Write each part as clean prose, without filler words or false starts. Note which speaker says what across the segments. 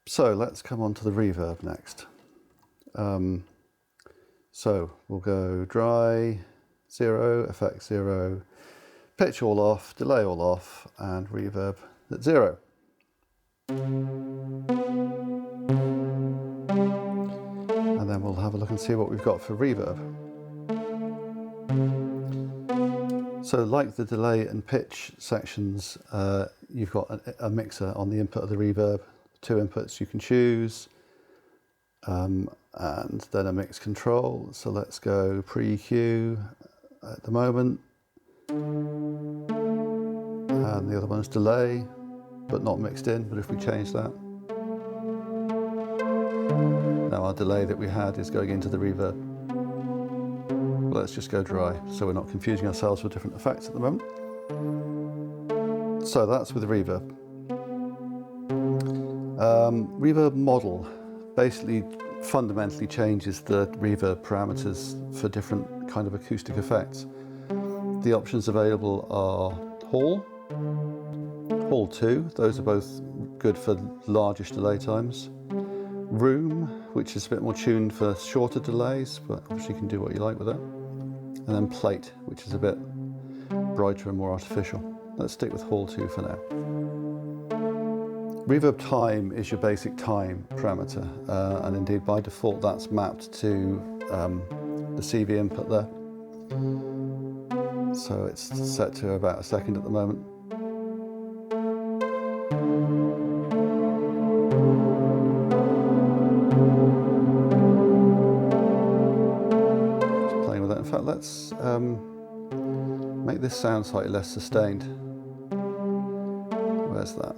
Speaker 1: So let's come on to the reverb next. So we'll go dry, 0, effect 0, pitch all off, delay all off, and reverb at 0. And then we'll have a look and see what we've got for reverb. So like the delay and pitch sections, you've got a mixer on the input of the reverb, 2 inputs you can choose, and then a mix control. So let's go pre-EQ at the moment, and the other one's delay, but not mixed in. But if we change that, now our delay that we had is going into the reverb. But let's just go dry, so we're not confusing ourselves with different effects at the moment. So that's with the reverb. Reverb model basically fundamentally changes the reverb parameters for different kind of acoustic effects. The options available are Hall, Hall 2, those are both good for largish delay times. Room, which is a bit more tuned for shorter delays, but obviously you can do what you like with it. And then Plate, which is a bit brighter and more artificial. Let's stick with Hall 2 for now. Reverb Time is your basic time parameter, and indeed by default that's mapped to the CV input there. So it's set to about a second at the moment. Just playing with that. In fact, let's make this sound slightly less sustained. Where's that?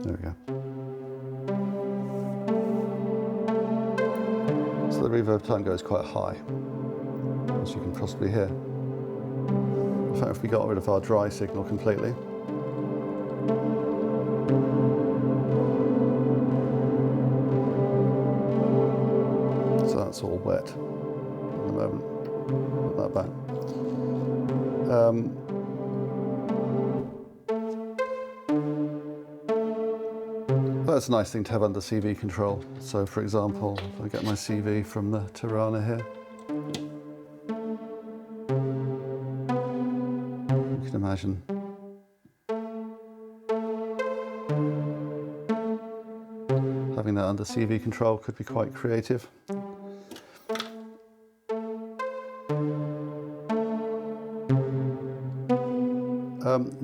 Speaker 1: There we go. So the reverb time goes quite high, as you can possibly hear. In fact, if we got rid of our dry signal completely, so that's all wet at the moment. Put that back. That's a nice thing to have under CV control. So for example, if I get my CV from the Tirana here, you can imagine having that under CV control could be quite creative.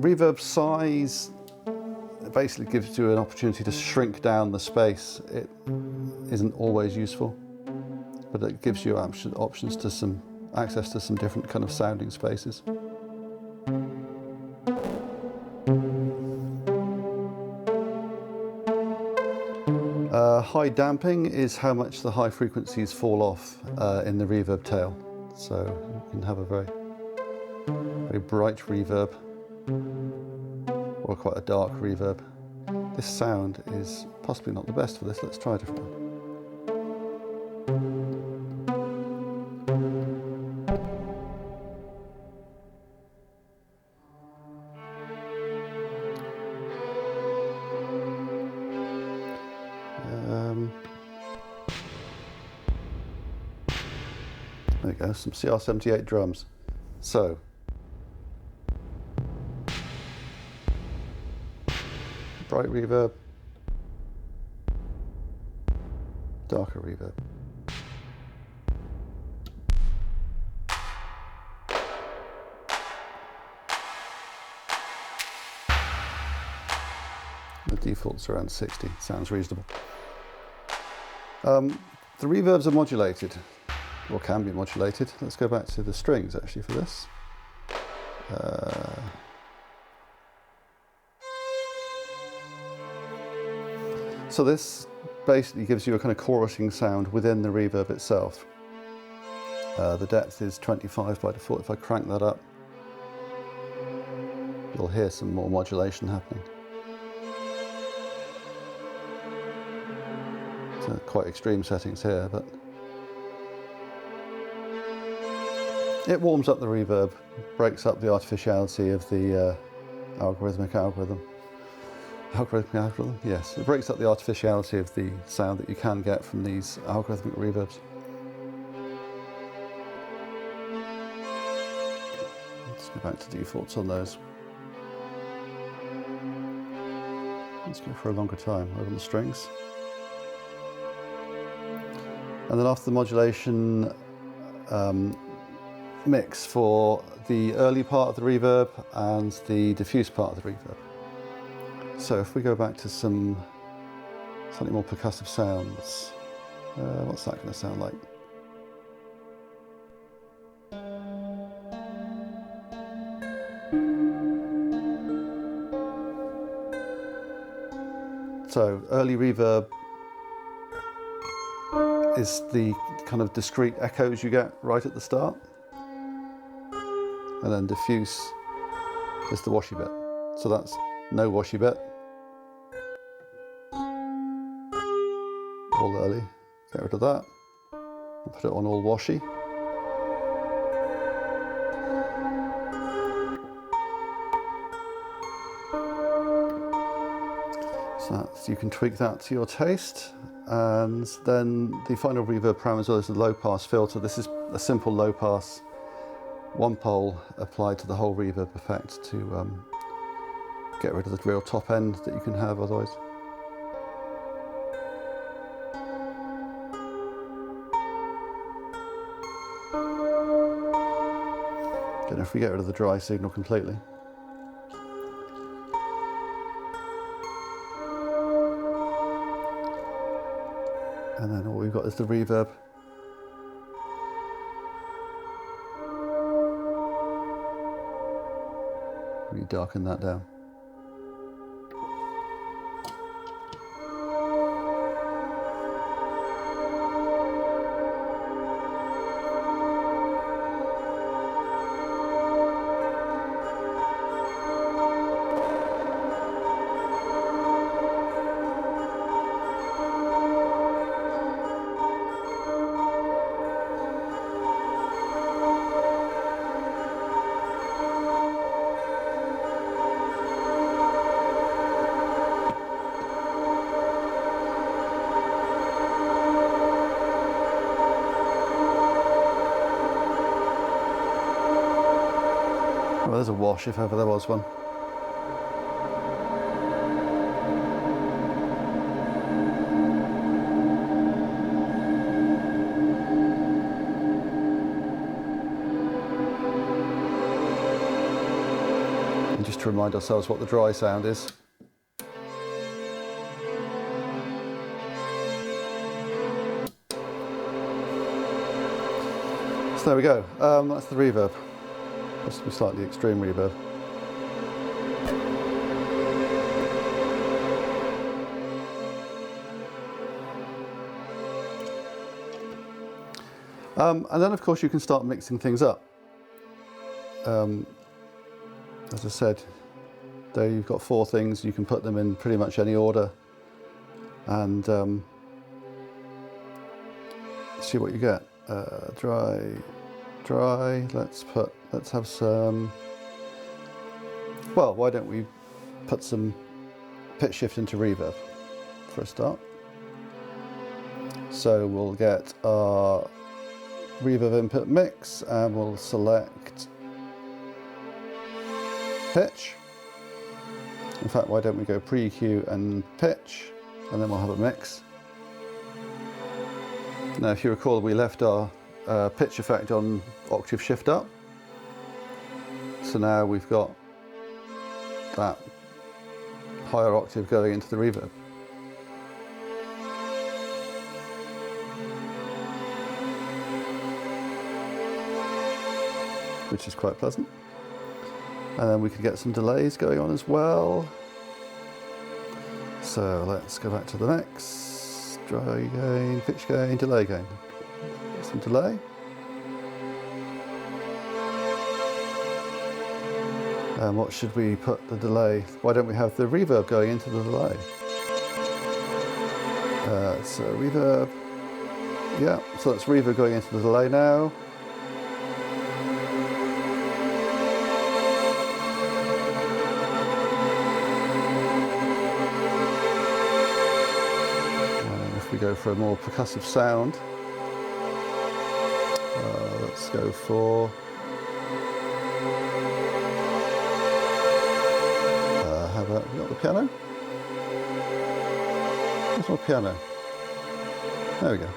Speaker 1: Reverb Size basically gives you an opportunity to shrink down the space. It isn't always useful, but it gives you options to some access to some different kind of sounding spaces. High damping is how much the high frequencies fall off in the reverb tail. So you can have a very bright reverb or quite a dark reverb. This sound is possibly not the best for this. Let's try a different one. There we go, some CR78 drums. So, bright reverb, darker reverb. The default's around 60, sounds reasonable. The reverbs are modulated, or can be modulated. Let's go back to the strings actually for this. So this basically gives you a kind of chorusing sound within the reverb itself. The depth is 25 by default. If I crank that up, you'll hear some more modulation happening. So quite extreme settings here, but it warms up the reverb, breaks up the artificiality of algorithmic algorithm. Algorithmic algorithm, yes. It breaks up the artificiality of the sound that you can get from these algorithmic reverbs. Let's go back to defaults on those. Let's go for a longer time over the strings. And then after the modulation mix for the early part of the reverb and the diffuse part of the reverb. So if we go back to some slightly more percussive sounds, what's that going to sound like? So early reverb is the kind of discrete echoes you get right at the start. And then diffuse is the washy bit. So that's no washy bit. All early, get rid of that. We'll put it on all washy. So you can tweak that to your taste. And then the final reverb parameter is the low pass filter. This is a simple low pass, one pole applied to the whole reverb effect to get rid of the real top end that you can have otherwise. Again, if we get rid of the dry signal completely. And then all we've got is the reverb. Really darken that down. Well, there's a wash if ever there was one. And just to remind ourselves what the dry sound is. So there we go, that's the reverb. Possibly slightly extreme reverb. And then of course you can start mixing things up. As I said, there you've got 4 things, you can put them in pretty much any order and see what you get. Dry, let's have some, well, why don't we put some pitch shift into reverb for a start. So we'll get our reverb input mix and we'll select pitch. In fact, why don't we go pre-EQ and pitch, and then we'll have a mix. Now, if you recall, we left our pitch effect on octave shift up. So now we've got that higher octave going into the reverb. Which is quite pleasant. And then we could get some delays going on as well. So let's go back to the mix. Dry gain, pitch gain, delay gain. Some delay. And what should we put the delay? Why don't we have the reverb going into the delay? So reverb, yeah, so that's reverb going into the delay now. If we go for a more percussive sound, let's go for how about, we got the piano? Where's my piano? There we go.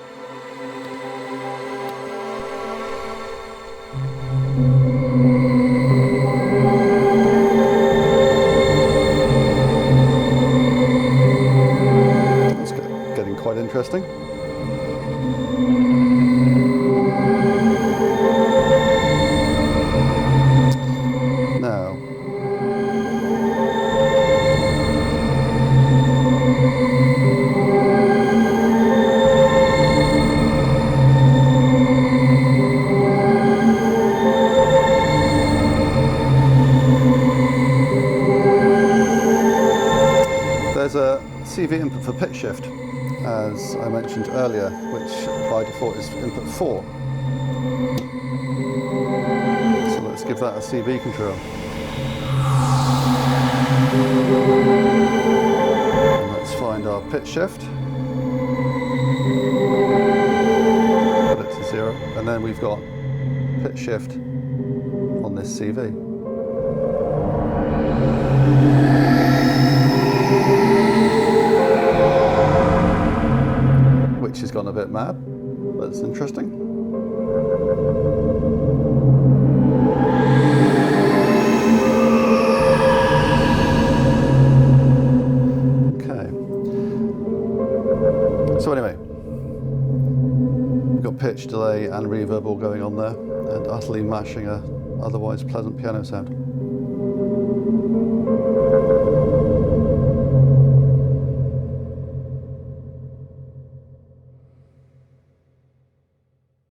Speaker 1: That's getting quite interesting. Now, there's a CV input for pitch shift, as I mentioned earlier, which by default is input 4. So let's give that a CV control. And let's find our pitch shift. Put it to 0, and then we've got pitch shift on this CV. Which has gone a bit mad, but it's interesting. Okay. So anyway, we've got pitch, delay and reverb all going on there, and utterly mashing a otherwise pleasant piano sound.